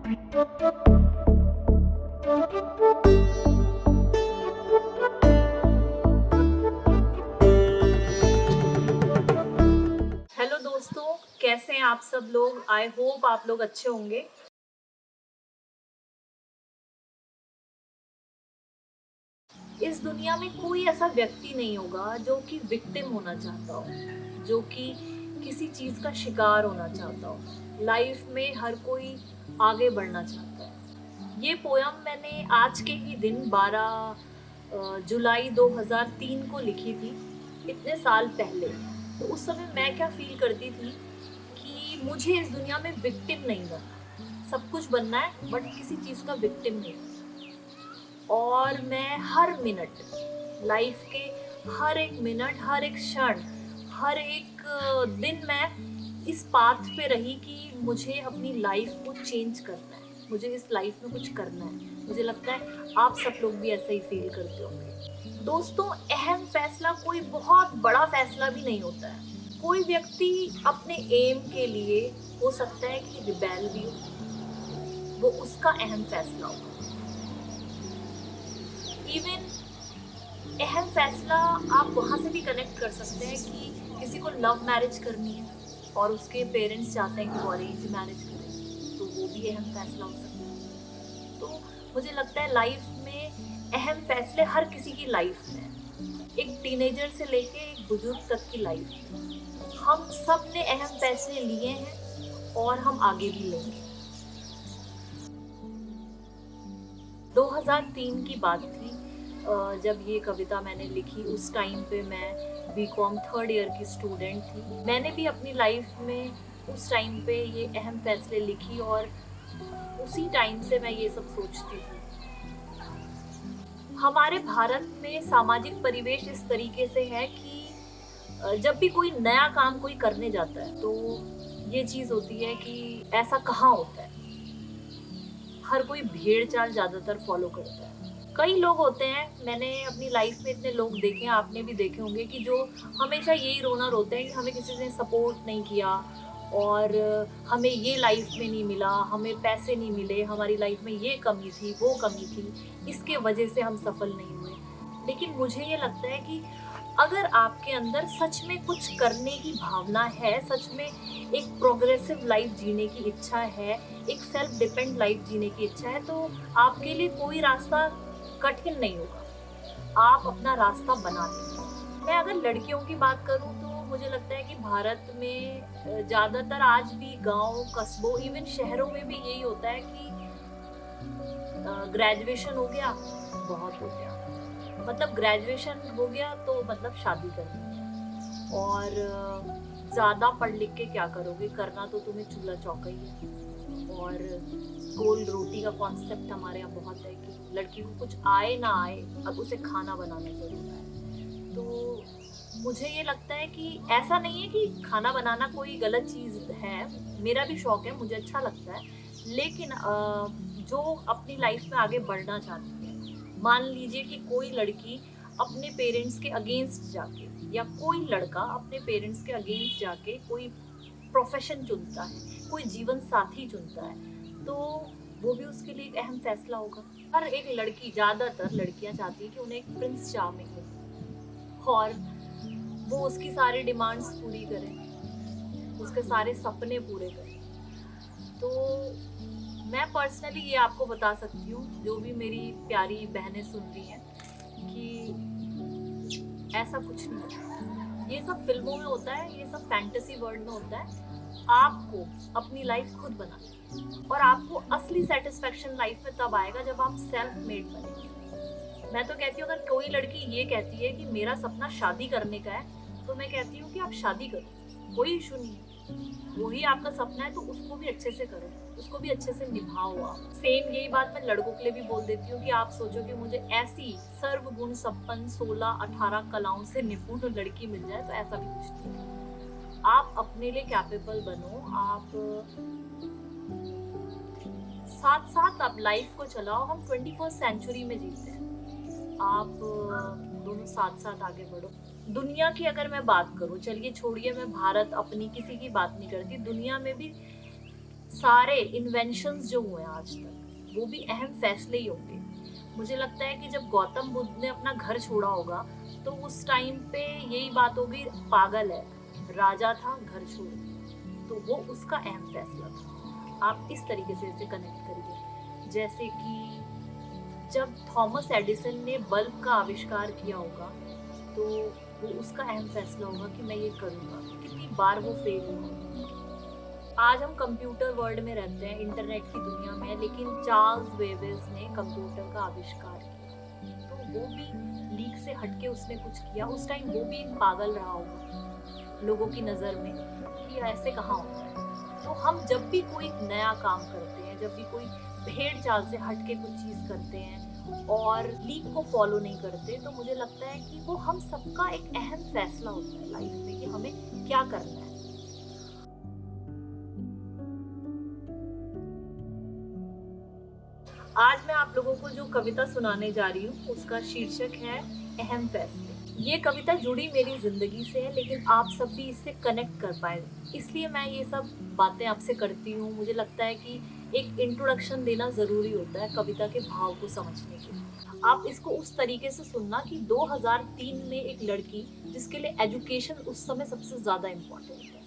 Hello दोस्तों, कैसे हैं आप सब लोग। आई होप आप लोग अच्छे होंगे। इस दुनिया में कोई ऐसा व्यक्ति नहीं होगा जो कि विक्टिम होना चाहता हो, जो कि किसी चीज़ का शिकार होना चाहता हो। लाइफ में हर कोई आगे बढ़ना चाहता है। ये पोयम मैंने आज के ही दिन 12 जुलाई 2003 को लिखी थी, इतने साल पहले। तो उस समय मैं क्या फील करती थी कि मुझे इस दुनिया में विक्टिम नहीं बनना, सब कुछ बनना है बट किसी चीज़ का विक्टिम नहीं। और मैं हर मिनट, लाइफ के हर एक मिनट, हर एक क्षण, हर एक दिन मैं इस पाथ पे रही कि मुझे अपनी लाइफ को चेंज करना है, मुझे इस लाइफ में कुछ करना है। मुझे लगता है आप सब लोग भी ऐसा ही फील करते होंगे। दोस्तों, अहम फैसला कोई बहुत बड़ा फैसला भी नहीं होता है। कोई व्यक्ति अपने एम के लिए हो सकता है कि रिबेल भी हो, वो उसका अहम फैसला होगा। इवन अहम फैसला आप वहाँ से भी कनेक्ट कर सकते हैं कि किसी को लव मैरिज करनी है और उसके पेरेंट्स चाहते हैं कि वो अरेंज मैरिज करें, तो वो भी अहम फैसला हो सकता है। तो मुझे लगता है लाइफ में अहम फैसले हर किसी की लाइफ में है। एक टीनेजर से लेके एक बुजुर्ग तक की लाइफ में हम सब ने अहम फैसले लिए हैं और हम आगे भी लेंगे। 2003 की बात थी, जब ये कविता मैंने लिखी। उस टाइम पे मैं बीकॉम थर्ड ईयर की स्टूडेंट थी। मैंने भी अपनी लाइफ में उस टाइम पे ये अहम फैसले लिखी और उसी टाइम से मैं ये सब सोचती थी। हमारे भारत में सामाजिक परिवेश इस तरीके से है कि जब भी कोई नया काम कोई करने जाता है तो ये चीज़ होती है कि ऐसा कहाँ होता है। हर कोई भेड़ चाल ज़्यादातर फॉलो करता है। कई लोग होते हैं, मैंने अपनी लाइफ में इतने लोग देखे हैं, आपने भी देखे होंगे, कि जो हमेशा यही रोना रोते हैं कि हमें किसी ने सपोर्ट नहीं किया और हमें ये लाइफ में नहीं मिला, हमें पैसे नहीं मिले, हमारी लाइफ में ये कमी थी, वो कमी थी, इसके वजह से हम सफल नहीं हुए। लेकिन मुझे ये लगता है कि अगर आपके अंदर सच में कुछ करने की भावना है, सच में एक प्रोग्रेसिव लाइफ जीने की इच्छा है, एक सेल्फ डिपेंड लाइफ जीने की इच्छा है, तो आपके लिए कोई रास्ता कठिन नहीं होगा। आप अपना रास्ता बना लेंगे। मैं अगर लड़कियों की बात करूँ तो मुझे लगता है कि भारत में ज़्यादातर आज भी गाँव, कस्बों, इवन शहरों में भी यही होता है कि ग्रेजुएशन हो गया, बहुत हो गया। मतलब ग्रेजुएशन हो गया तो मतलब शादी करनी है। और ज़्यादा पढ़ लिख के क्या करोगे, करना तो तुम्हें चूल्हा चौका ही है। और गोल रोटी का कॉन्सेप्ट हमारे यहाँ बहुत है कि लड़की को कुछ आए ना आए, अब उसे खाना बनाना ज़रूर है। तो मुझे ये लगता है कि ऐसा नहीं है कि खाना बनाना कोई गलत चीज़ है, मेरा भी शौक है, मुझे अच्छा लगता है। लेकिन जो अपनी लाइफ में आगे बढ़ना चाहती है, मान लीजिए कि कोई लड़की अपने पेरेंट्स के अगेंस्ट जाके, या कोई लड़का अपने पेरेंट्स के अगेंस्ट जाके कोई प्रोफेशन चुनता है, कोई जीवन साथी चुनता है, तो वो भी उसके लिए एक अहम फैसला होगा। हर एक लड़की, ज़्यादातर लड़कियां चाहती है कि उन्हें एक प्रिंस चार्मिंग हो और वो उसकी सारी डिमांड्स पूरी करे, उसके सारे सपने पूरे करे। तो मैं पर्सनली ये आपको बता सकती हूँ, जो भी मेरी प्यारी बहनें सुन रही हैं, कि ऐसा कुछ नहीं होता। ये सब फिल्मों में होता है, ये सब फैंटेसी वर्ल्ड में होता है। आपको अपनी लाइफ खुद बनानी है और आपको असली सेटिस्फेक्शन लाइफ में तब आएगा जब आप सेल्फ मेड बनेंगे। मैं तो कहती हूँ, अगर कोई लड़की ये कहती है कि मेरा सपना शादी करने का है, तो मैं कहती हूँ कि आप शादी करो, कोई इशू नहीं है। वही आपका सपना है तो उसको भी अच्छे से करो, उसको भी अच्छे से निभाओ आप। सेम यही बात मैं लड़कों के लिए भी बोल देती हूँ कि आप सोचो कि मुझे ऐसी सर्वगुण संपन्न 16-18 कलाओं से निपुण लड़की मिल जाए, तो ऐसा भी कुछ नहीं है। आप अपने लिए कैपेबल बनो, आप साथ साथ आप लाइफ को चलाओ। हम 21st सेंचुरी में जीते हैं, आप दोनों साथ साथ आगे बढ़ो। दुनिया की अगर मैं बात करूं, चलिए छोड़िए, मैं भारत अपनी किसी की बात नहीं करती, दुनिया में भी सारे इन्वेंशंस जो हुए हैं आज तक, वो भी अहम फैसले ही होंगे। मुझे लगता है कि जब गौतम बुद्ध ने अपना घर छोड़ा होगा, तो उस टाइम पे यही बात होगी, पागल है, राजा था, घर छोड़ दिया। तो वो उसका अहम फैसला था। आप इस तरीके से इसे कनेक्ट करिए। जैसे कि जब थॉमस एडिसन ने बल्ब का आविष्कार किया होगा, तो वो उसका अहम फैसला होगा कि मैं ये करूँगा। कितनी बार वो फेल हुआ। आज हम कंप्यूटर वर्ल्ड में रहते हैं, इंटरनेट की दुनिया में, लेकिन चार्ल्स बेबेज ने कंप्यूटर का आविष्कार किया, तो वो भी लीक से हटके उसने कुछ किया। उस टाइम वो भी एक पागल रहा होगा लोगों की नज़र में कि ऐसे कहाँ होता है। तो हम जब भी कोई नया काम करते हैं, जब भी कोई भेड़ चाल से हटके कुछ चीज़ करते हैं और लीक को फॉलो नहीं करते, तो मुझे लगता है कि वो हम सबका एक अहम फैसला होता है लाइफ में कि हमें क्या करना है। आज मैं आप लोगों को जो कविता सुनाने जा रही हूँ, उसका शीर्षक है अहम फैसले। ये कविता जुड़ी मेरी जिंदगी से है, लेकिन आप सब भी इससे कनेक्ट कर पाए, इसलिए मैं ये सब बातें आपसे करती हूँ। मुझे लगता है कि एक इंट्रोडक्शन देना ज़रूरी होता है कविता के भाव को समझने के लिए। आप इसको उस तरीके से सुनना कि 2003 में एक लड़की, जिसके लिए एजुकेशन उस समय सबसे ज़्यादा इम्पोर्टेंट है,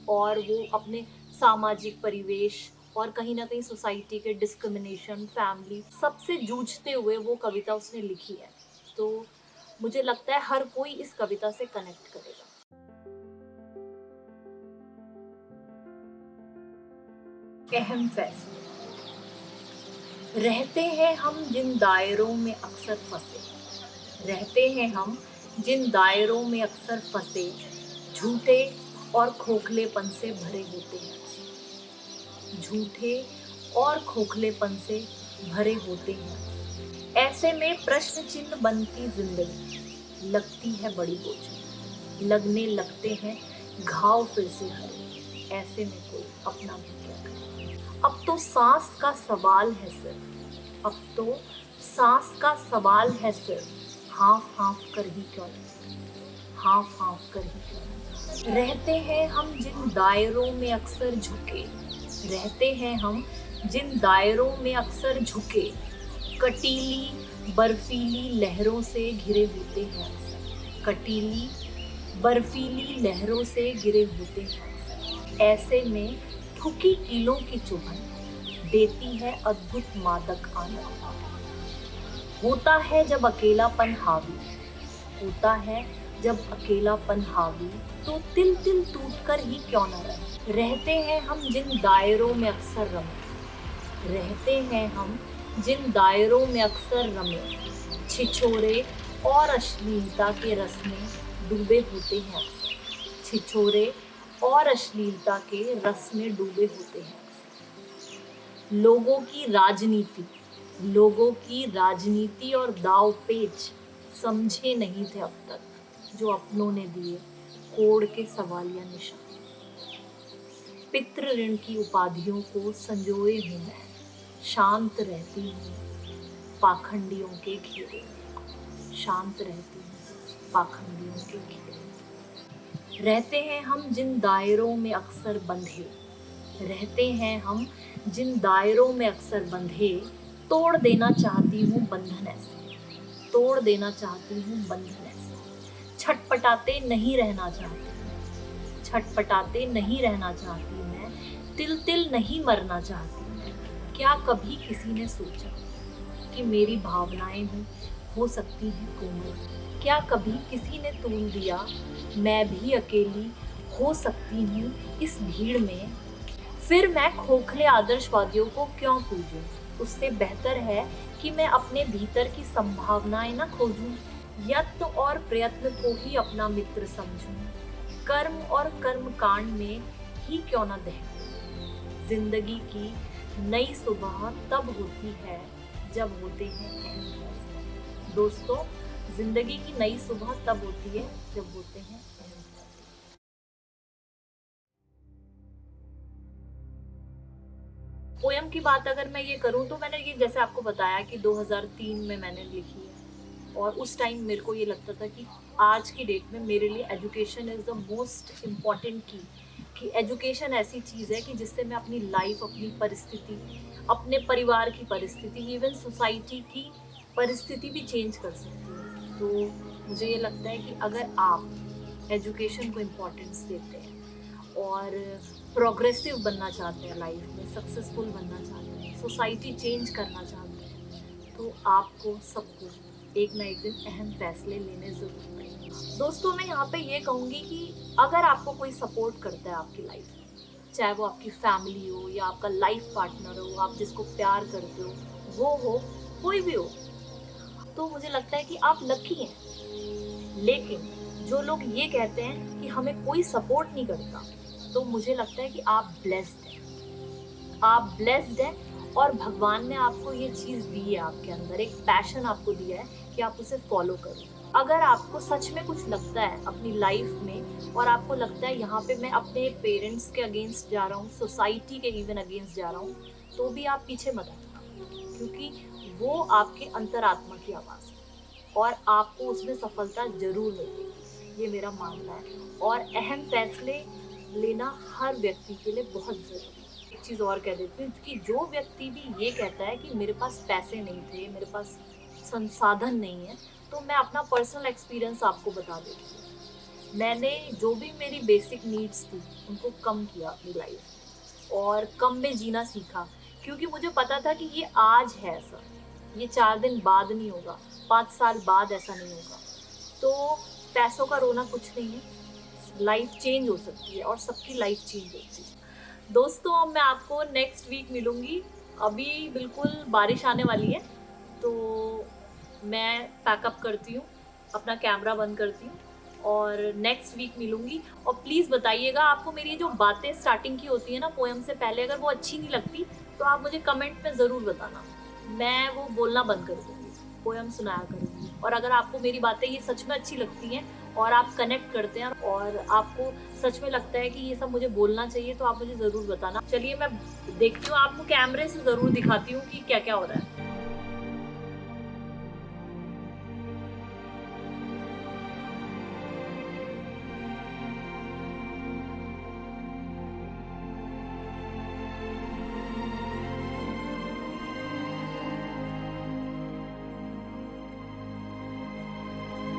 और वो अपने सामाजिक परिवेश और कहीं ना कहीं सोसाइटी के डिस्क्रिमिनेशन, फैमिली, सबसे जूझते हुए वो कविता उसने लिखी है। तो मुझे लगता है हर कोई इस कविता से कनेक्ट करेगा। अहम फैसले। रहते हैं हम जिन दायरों में अक्सर फंसे, रहते हैं हम जिन दायरों में अक्सर फंसे, झूठे और खोखलेपन से भरे होते हैं, झूठे और खोखलेपन से भरे होते हैं। ऐसे में प्रश्न चिन्ह बनती जिंदगी, लगती है बड़ी बोझ, लगने लगते हैं घाव फिर से हरे। ऐसे में कोई अपना भी क्या करे। अब तो सांस का सवाल है सिर्फ, अब तो सांस का सवाल है सिर्फ, हाँफ हाँफ कर ही क्यों नहीं, हाँफ हाँफ कर ही क्यों नहीं। रहते हैं हम जिन दायरों में अक्सर झुके, रहते हैं हम जिन दायरों में अक्सर झुके, कटीली बर्फीली लहरों से घिरे होते हैं अक्सर, कटीली बर्फीली लहरों से घिरे होते हैं अक्सर। ऐसे में ठुकी कीलों की चुभन देती है अद्भुत मादक आनंद। होता है जब अकेलापन हावी, होता है जब अकेलापन हावी, तो तिल तिल टूट कर ही क्यों न रहे। रहते हैं हम जिन दायरों में अक्सर रमे, रहते हैं हम जिन दायरों में अक्सर रमे, छिछोरे और अश्लीलता के रस में डूबे होते हैं अक्सर, छिछोरे और अश्लीलता के रस में डूबे होते हैं अक्सर। लोगों की राजनीति और दाव पेच समझे नहीं थे अब तक, जो अपनों ने दिए कोड़ के सवालिया निशान। पितृ ऋण की उपाधियों को संजोए हूँ मैं, शांत रहती हूँ पाखंडियों के घेरे में, शांत रहती हूँ पाखंडियों के घेरे में। रहते हैं हम जिन दायरों में अक्सर बंधे, रहते हैं हम जिन दायरों में अक्सर बंधे, तोड़ देना चाहती हूँ बंधन ऐसे, तोड़ देना चाहती हूँ बंधन ऐसे। छटपटाते नहीं रहना चाहती, छटपटाते नहीं रहना चाहती मैं, तिल तिल नहीं मरना चाहती मैं। क्या कभी किसी ने सोचा कि मेरी भावनाएं भी हो सकती हैं कोमल? क्या कभी किसी ने तोल दिया मैं भी अकेली हो सकती हूँ इस भीड़ में? फिर मैं खोखले आदर्शवादियों को क्यों पूजूं? उससे बेहतर है कि मैं अपने भीतर की संभावनाएं न खोजूं, यत्न और प्रयत्न को ही अपना मित्र समझूं, कर्म और कर्म कांड में ही क्यों न दहकूं। जिंदगी की नई सुबह तब होती है जब होते हैं अहम फैसले। दोस्तों, जिंदगी की नई सुबह तब होती है जब होते हैं अहम फैसले। पोयम की बात अगर मैं ये करूँ, तो मैंने ये जैसे आपको बताया कि 2003 में मैंने लिखी है, और उस टाइम मेरे को ये लगता था कि आज की डेट में मेरे लिए education is the most important की, कि एजुकेशन ऐसी चीज़ है कि जिससे मैं अपनी लाइफ, अपनी परिस्थिति, अपने परिवार की परिस्थिति, इवन सोसाइटी की परिस्थिति भी चेंज कर सकती हूँ। तो मुझे ये लगता है कि अगर आप एजुकेशन को इम्पोर्टेंस देते हैं और प्रोग्रेसिव बनना चाहते हैं लाइफ में, सक्सेसफुल बनना चाहते हैं, सोसाइटी चेंज करना चाहते हैं, तो आपको सबको एक ना एक दिन अहम फैसले लेने ज़रूर पड़ेंगे। दोस्तों, मैं यहाँ पे ये कहूँगी कि अगर आपको कोई सपोर्ट करता है आपकी लाइफ में, चाहे वो आपकी फैमिली हो या आपका लाइफ पार्टनर हो, आप जिसको प्यार करते हो, वो हो, कोई भी हो, तो मुझे लगता है कि आप लकी हैं। लेकिन जो लोग ये कहते हैं कि हमें कोई सपोर्ट नहीं करता, तो मुझे लगता है कि आप ब्लेस्ड हैं। आप ब्लेस्ड हैं और भगवान ने आपको ये चीज़ दी है, आपके अंदर एक पैशन आपको दिया है कि आप उसे फॉलो करो। अगर आपको सच में कुछ लगता है अपनी लाइफ में और आपको लगता है यहाँ पे मैं अपने पेरेंट्स के अगेंस्ट जा रहा हूँ, सोसाइटी के इवन अगेंस्ट जा रहा हूँ, तो भी आप पीछे मत हटना, क्योंकि वो आपके अंतरात्मा की आवाज़ है और आपको उसमें सफलता ज़रूर मिलेगी, ये मेरा मानना है। और अहम फैसले लेना हर व्यक्ति के लिए बहुत ज़रूरी है। एक चीज़ और कह देती हूँ कि जो व्यक्ति भी ये कहता है कि मेरे पास पैसे नहीं थे, मेरे पास संसाधन नहीं है, तो मैं अपना पर्सनल एक्सपीरियंस आपको बता देती हूँ। मैंने जो भी मेरी बेसिक नीड्स थी उनको कम किया अपनी लाइफ में और कम में जीना सीखा, क्योंकि मुझे पता था कि ये आज है ऐसा, ये 4 दिन बाद नहीं होगा, 5 साल बाद ऐसा नहीं होगा। तो पैसों का रोना कुछ नहीं है, लाइफ चेंज हो सकती है और सबकी लाइफ चेंज होती है। दोस्तों, अब मैं आपको नेक्स्ट वीक मिलूँगी। अभी बिल्कुल बारिश आने वाली है, तो मैं पैकअप करती हूँ, अपना कैमरा बंद करती हूँ और नेक्स्ट वीक मिलूँगी। और प्लीज़ बताइएगा आपको मेरी जो बातें स्टार्टिंग की होती है ना पोएम से पहले, अगर वो अच्छी नहीं लगती तो आप मुझे कमेंट में ज़रूर बताना, मैं वो बोलना बंद कर दूँगी, पोएम सुनाया करूँगी। और अगर आपको मेरी बातें ये सच में अच्छी लगती हैं और आप कनेक्ट करते हैं और आपको सच में लगता है कि ये सब मुझे बोलना चाहिए, तो आप मुझे ज़रूर बताना। चलिए, मैं देखती हूँ, आपको कैमरे से ज़रूर दिखाती हूँ कि क्या क्या हो रहा है।